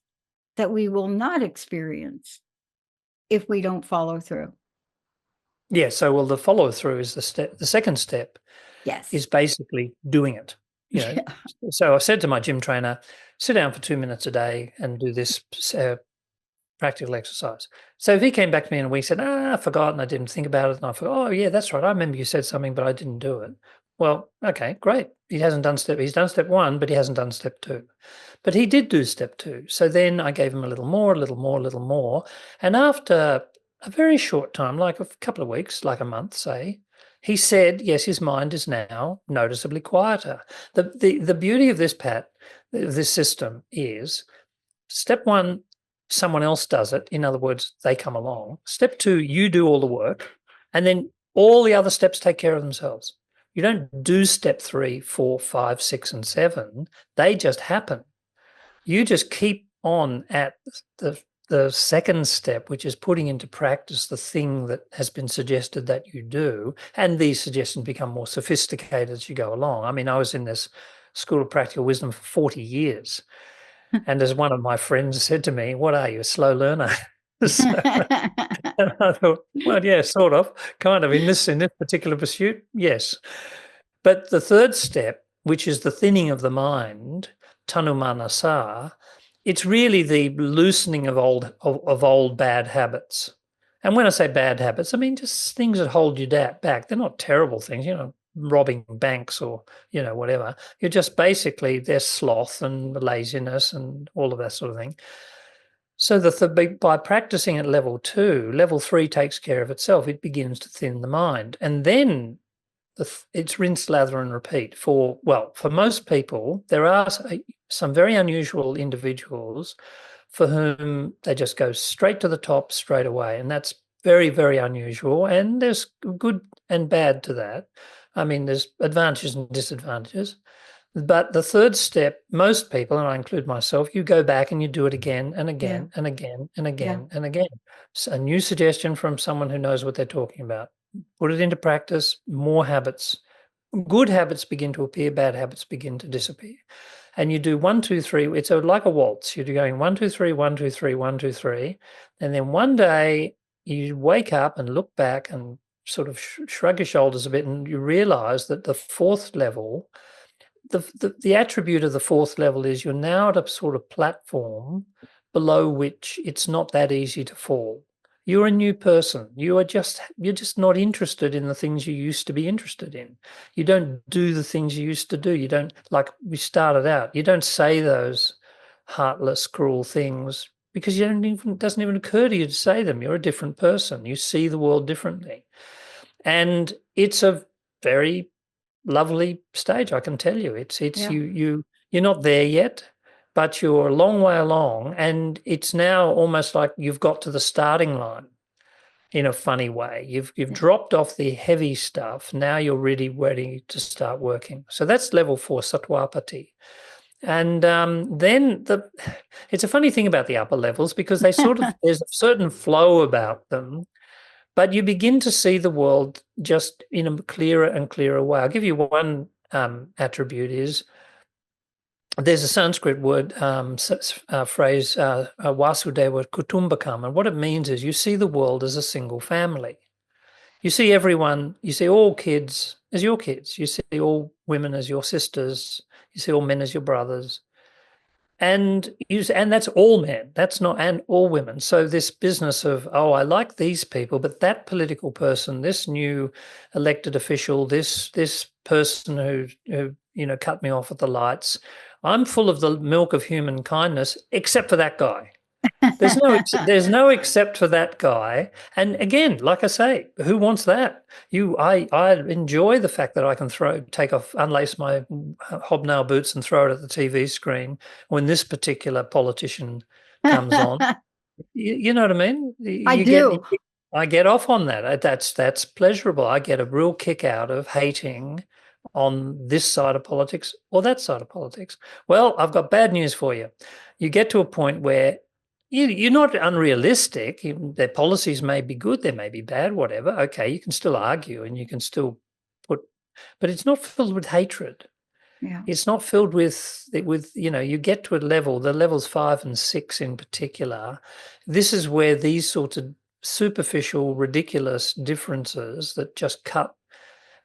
[SPEAKER 3] that we will not experience if we don't follow through.
[SPEAKER 4] Yeah. So, well, the follow through is the step. The second step is basically doing it. So I said to my gym trainer, sit down for 2 minutes a day and do this practical exercise. So if he came back to me in a week and said, I forgot and I didn't think about it, and I thought, oh yeah, that's right, I remember you said something, but I didn't do it. Well, okay, great. He's done step 1, but he hasn't done step 2. But he did do step 2. So then I gave him a little more. And after a very short time, like a couple of weeks, like a month, say, he said, yes, his mind is now noticeably quieter. The beauty of this, Pat, this system is step 1, someone else does it. In other words, they come along. Step 2, you do all the work, and then all the other steps take care of themselves. You don't do step 3, 4, 5, 6, and 7. They just happen. You just keep on at the second step, which is putting into practice the thing that has been suggested that you do. And these suggestions become more sophisticated as you go along. I mean, I was in this School of Practical Wisdom for 40 years. And as one of my friends said to me, what are you, a slow learner? And I thought, well, yeah, sort of, kind of in this particular pursuit, yes. But the third step, which is the thinning of the mind, tanu manasa, it's really the loosening of old bad habits. And when I say bad habits, I mean just things that hold you back. They're not terrible things, robbing banks or, whatever. You're just basically, there's sloth and laziness and all of that sort of thing. So by practicing at level 2, level 3 takes care of itself. It begins to thin the mind. And then it's rinse, lather and repeat. For most people, there are some very unusual individuals for whom they just go straight to the top straight away. And that's very, very unusual. And there's good and bad to that. I mean, there's advantages and disadvantages. But the third step, most people, and I include myself, you go back and you do it again and again and again and again and again. So a new suggestion from someone who knows what they're talking about. Put it into practice, more habits. Good habits begin to appear, bad habits begin to disappear. And you do 1, 2, 3. It's like a waltz. You're going 1, 2, 3, 1, 2, 3, 1, 2, 3. And then one day you wake up and look back and sort of shrug your shoulders a bit, and you realize that the fourth level, the attribute of the fourth level is you're now at a sort of platform below which it's not that easy to fall. You're a new person. You're just not interested in the things you used to be interested in. You don't do the things you used to do. You don't, like we started out, you don't say those heartless, cruel things because it doesn't even occur to you to say them. You're a different person. You see the world differently. And it's a very lovely stage, I can tell you. It's you're not there yet, but you're a long way along, and it's now almost like you've got to the starting line in a funny way. You've dropped off the heavy stuff. Now you're really ready to start working. So that's level 4, Sattwapati. And then it's a funny thing about the upper levels because they sort of there's a certain flow about them, but you begin to see the world just in a clearer and clearer way. I'll give you one attribute is there's a Sanskrit word, phrase, Vasudeva Kutumbakam, and what it means is you see the world as a single family. You see everyone, you see all kids as your kids. You see all women as your sisters. You see all men as your brothers. And that's all men. That's not, and all women. So this business of, I like these people, but that political person, this new elected official, this person who cut me off at the lights, I'm full of the milk of human kindness, except for that guy. There's no except for that guy. And again, like I say, who wants that? I enjoy the fact that I can unlace my hobnail boots and throw it at the TV screen when this particular politician comes on. You know what I mean?
[SPEAKER 3] I do.
[SPEAKER 4] I get off on that. That's pleasurable. I get a real kick out of hating on this side of politics or that side of politics. Well, I've got bad news for you. You get to a point where you're not unrealistic. Their policies may be good, they may be bad, whatever. Okay, you can still argue and you can still but it's not filled with hatred.
[SPEAKER 3] Yeah.
[SPEAKER 4] It's not filled with you get to a level, the levels 5 and 6 in particular. This is where these sorts of superficial, ridiculous differences that just cut.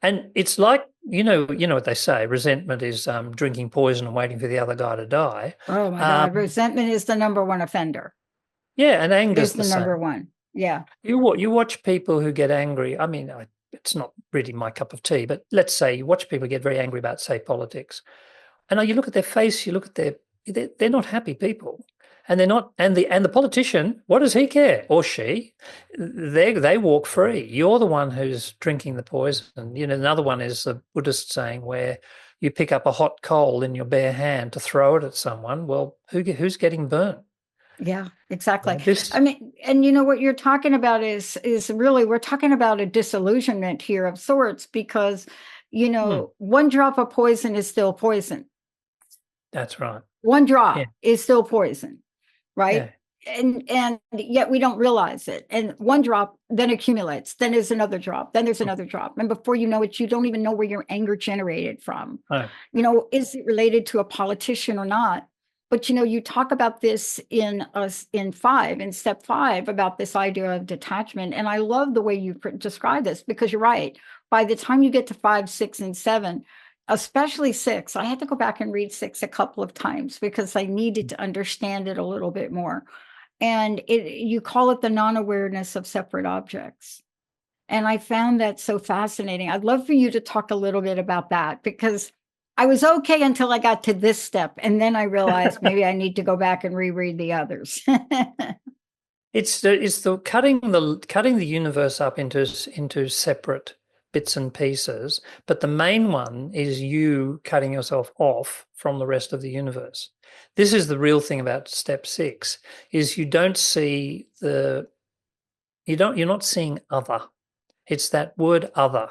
[SPEAKER 4] And it's like, you know what they say, resentment is drinking poison and waiting for the other guy to die.
[SPEAKER 3] Oh my God, resentment is the number one offender.
[SPEAKER 4] Yeah, and anger
[SPEAKER 3] is the number one. Yeah.
[SPEAKER 4] You watch people who get angry. I mean, it's not really my cup of tea, but let's say you watch people get very angry about, say, politics, and you look at their face, you look at they're not happy people, and they're not. And the politician, what does he care or she? They walk free. You're the one who's drinking the poison. Another one is the Buddhist saying where you pick up a hot coal in your bare hand to throw it at someone. Well, who's getting burnt?
[SPEAKER 3] Yeah, exactly. I mean, and what you're talking about is really, we're talking about a disillusionment here of sorts, because, one drop of poison is still poison.
[SPEAKER 4] That's right.
[SPEAKER 3] One drop is still poison, right?
[SPEAKER 4] Yeah.
[SPEAKER 3] And yet we don't realize it. And one drop then accumulates, then there's another drop, then there's another drop. And before you know it, you don't even know where your anger generated from.
[SPEAKER 4] Right.
[SPEAKER 3] Is it related to a politician or not? But, you talk about this in step 5, about this idea of detachment. And I love the way you describe this, because you're right. By the time you get to 5, 6, and 7, especially 6, I had to go back and read 6 a couple of times because I needed to understand it a little bit more. And you call it the non-awareness of separate objects. And I found that so fascinating. I'd love for you to talk a little bit about that, because I was okay until I got to this step, and then I realized maybe I need to go back and reread the others.
[SPEAKER 4] It's the cutting the universe up into separate bits and pieces, but the main one is you cutting yourself off from the rest of the universe. This is the real thing about step 6: is you're not seeing other. It's that word other,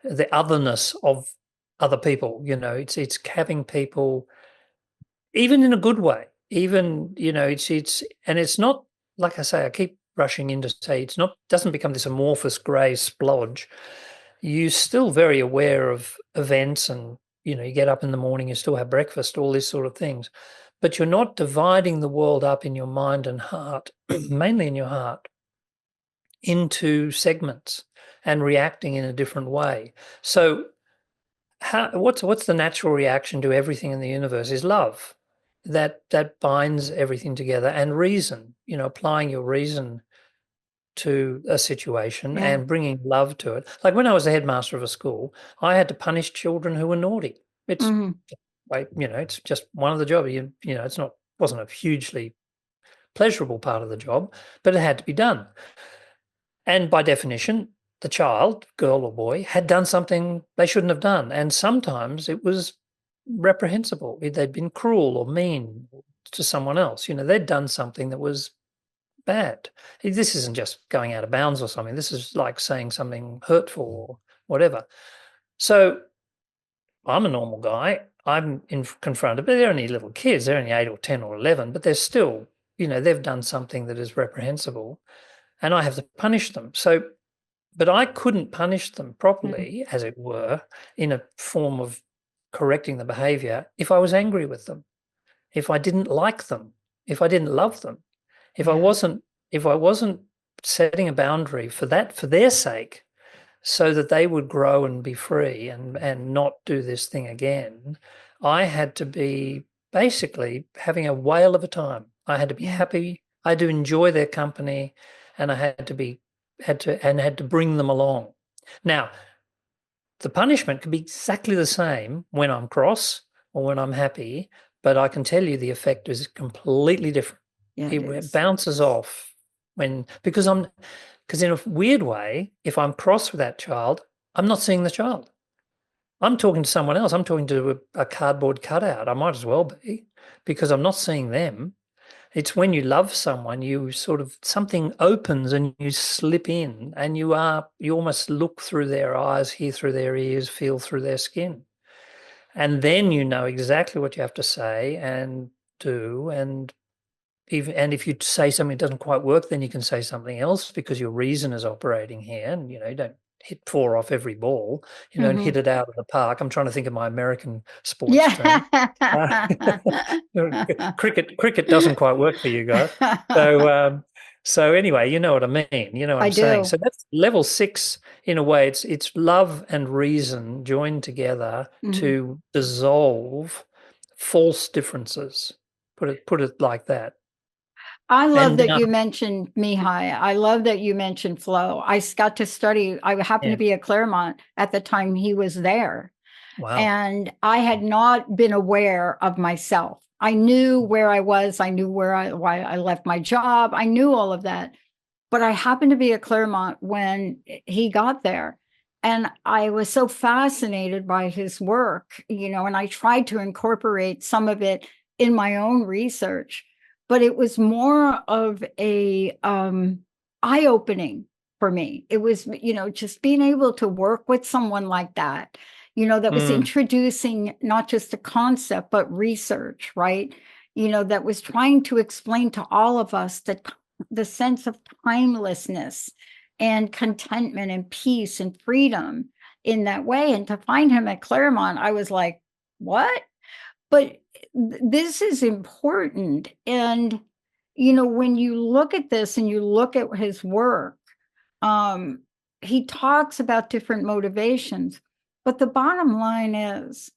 [SPEAKER 4] the otherness of other people. It's having people, even in a good way, it's not, like I say, I keep rushing in to say doesn't become this amorphous grey splodge. You're still very aware of events, and you get up in the morning, you still have breakfast, all these sort of things, but you're not dividing the world up in your mind and heart, mainly in your heart, into segments and reacting in a different way. So what's the natural reaction to everything in the universe is love. That binds everything together, and reason, applying your reason to a situation and bringing love to it. Like when I was the headmaster of a school, I had to punish children who were naughty. It's it's just one of the jobs. Wasn't a hugely pleasurable part of the job, but it had to be done. And by definition, the child, girl or boy, had done something they shouldn't have done. And sometimes it was reprehensible. They'd been cruel or mean to someone else. They'd done something that was bad. This isn't just going out of bounds or something. This is like saying something hurtful or whatever. So I'm a normal guy. I'm confronted, but they're only little kids. They're only 8 or 10 or 11, but they're still, they've done something that is reprehensible, and I have to punish them. But I couldn't punish them properly, as it were, in a form of correcting the behavior if I was angry with them, if I didn't like them, if I didn't love them, if I wasn't setting a boundary for their sake, so that they would grow and be free and not do this thing again. I had to be basically having a whale of a time. I had to be happy. I had to enjoy their company, and I had to bring them along. Now, the punishment can be exactly the same when I'm cross or when I'm happy, but I can tell you the effect is completely different.
[SPEAKER 3] Yeah, it
[SPEAKER 4] It
[SPEAKER 3] is.
[SPEAKER 4] bounces off because in a weird way, if I'm cross with that child, I'm not seeing the child. I'm talking to someone else. I'm talking to a cardboard cutout. I might as well be, because I'm not seeing them. It's when you love someone, you sort of, something opens and you slip in, and you almost look through their eyes, hear through their ears, feel through their skin. And then you know exactly what you have to say and do. And if you say something that doesn't quite work, then you can say something else, because your reason is operating here. And, you don't hit 4 off every ball. You don't hit it out of the park. I'm trying to think of my American sports term. Uh, cricket doesn't quite work for you guys. So anyway, you know what I mean. You know what
[SPEAKER 3] I
[SPEAKER 4] I'm saying.
[SPEAKER 3] do.
[SPEAKER 4] So that's level 6 in a way. It's love and reason joined together to dissolve false differences. Put it like that.
[SPEAKER 3] I love
[SPEAKER 4] And
[SPEAKER 3] that you mentioned Mihai. I love that you mentioned flow. Got to study. I happened to be at Claremont at the time he was there.
[SPEAKER 4] wow.
[SPEAKER 3] And I had not been aware of myself. I knew where I was. I knew why I left my job. I knew all of that. But I happened to be at Claremont when he got there. And I was so fascinated by his work, and I tried to incorporate some of it in my own research. But it was more of a eye-opening for me. It was, just being able to work with someone like that, that was introducing not just a concept, but research, right? That was trying to explain to all of us that the sense of timelessness and contentment and peace and freedom in that way. And to find him at Claremont, I was like, what? But this is important. And, when you look at this and you look at his work, he talks about different motivations, but the bottom line is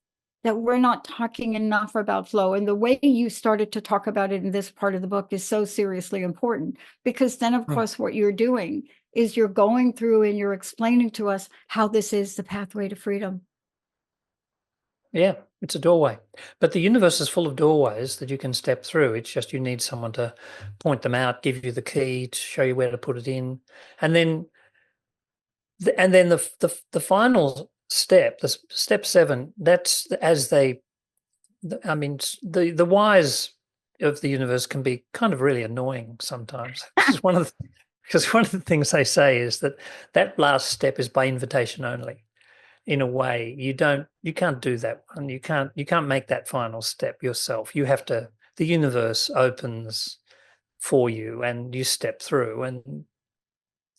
[SPEAKER 3] that we're not talking enough about flow. And the way you started to talk about it in this part of the book is so seriously important, because then, of course, what you're doing is you're going through and you're explaining to us how this is the pathway to freedom.
[SPEAKER 4] Yeah, it's a doorway. But the universe is full of doorways that you can step through. It's just you need someone to point them out, give you the key, to show you where to put it in. And then the final step, the step 7, that's as the whys of the universe can be kind of really annoying sometimes. Because one of the things they say is that last step is by invitation only. In a way, you can't do that one. You can't make that final step yourself. The universe opens for you and you step through, and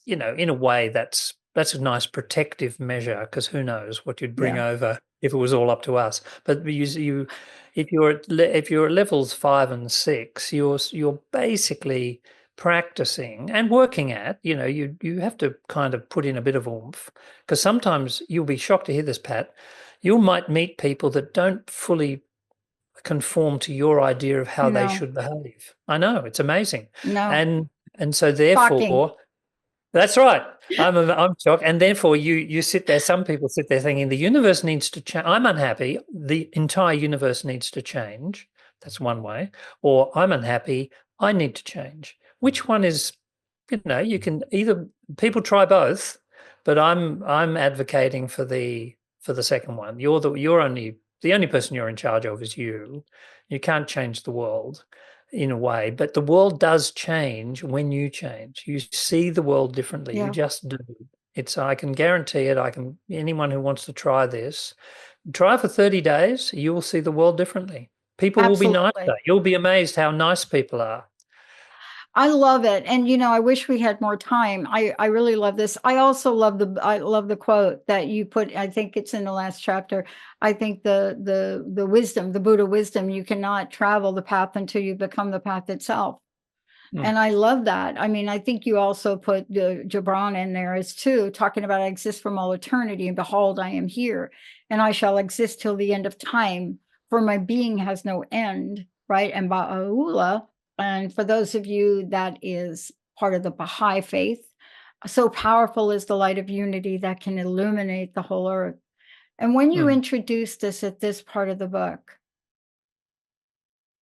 [SPEAKER 4] in a way that's a nice protective measure, because who knows what you'd bring over if it was all up to us. But if you're at levels 5 and 6, you're basically practicing and working at, you have to kind of put in a bit of oomph, because sometimes you'll be shocked to hear this, Pat. You might meet people that don't fully conform to your idea of how they should behave. I know, it's amazing.
[SPEAKER 3] No.
[SPEAKER 4] And so therefore,
[SPEAKER 3] Shocking.
[SPEAKER 4] that's right. I'm shocked, and therefore you sit there. Some people sit there thinking the universe needs to change. I'm unhappy. The entire universe needs to change. That's one way. Or I'm unhappy. I need to change. Which one is? You can either. People try both, but I'm advocating for the second one. The only person you're in charge of is you. You can't change the world, in a way, but the world does change when you change. You see the world differently. You just do. I can guarantee it. Anyone who wants to try this, try for 30 days, you will see the world differently. People will be nicer. You'll be amazed how nice people are.
[SPEAKER 3] I love it. And, I wish we had more time. I really love this. I also love the quote that you put. I think it's in the last chapter. I think the wisdom, the Buddha wisdom, you cannot travel the path until you become the path itself. And I love that. I mean, I think you also put Gibran in there as too, talking about I exist from all eternity, and behold, I am here, and I shall exist till the end of time, for my being has no end, right? And Ba'aula, and for those of you that is part of the Baha'i faith, so powerful is the light of unity that can illuminate the whole earth. And when you introduce this at this part of the book,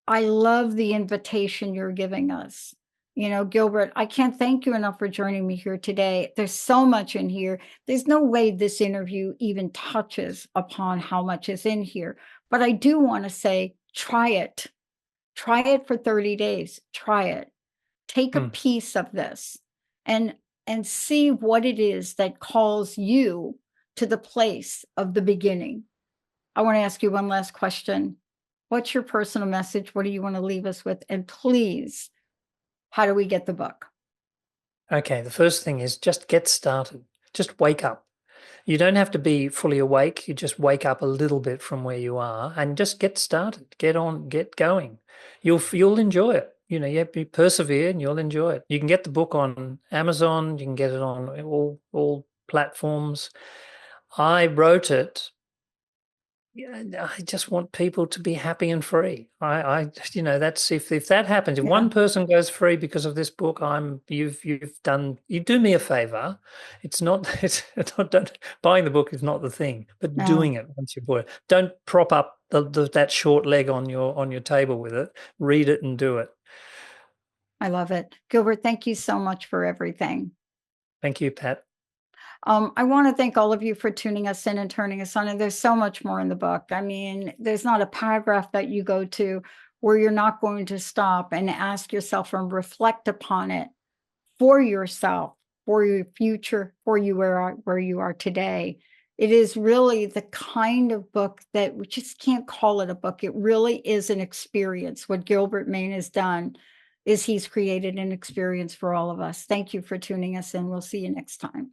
[SPEAKER 3] I love the invitation you're giving us. You know, Gilbert, I can't thank you enough for joining me here today. There's so much in here. There's no way this interview even touches upon how much is in here. But I do want to say, try it. Try it for 30 days. Try it. Take a piece of this and see what it is that calls you to the place of the beginning. I want to ask you one last question. What's your personal message? What do you want to leave us with? And please, how do we get the book?
[SPEAKER 4] Okay, the first thing is just get started. Just wake up. You don't have to be fully awake. You just wake up a little bit from where you are and just get started. Get on, get going. You'll enjoy it. You know, you have to persevere and you'll enjoy it. You can get the book on Amazon. You can get it on all platforms. I wrote it. I just want people to be happy and free. You know, that's if that happens, if one person goes free because of this book, you do me a favor. It's not buying the book is not the thing, but doing it once you bought it. Don't prop up that short leg on your table with it. Read it and do it.
[SPEAKER 3] I love it. Gilbert, thank you so much for everything.
[SPEAKER 4] Thank you, Pat.
[SPEAKER 3] I want to thank all of you for tuning us in and turning us on. And there's so much more in the book. I mean, there's not a paragraph that you go to where you're not going to stop and ask yourself and reflect upon it for yourself, for your future, for you where you are today. It is really the kind of book that we just can't call it a book. It really is an experience. What Gilbert Mane has done is he's created an experience for all of us. Thank you for tuning us in. We'll see you next time.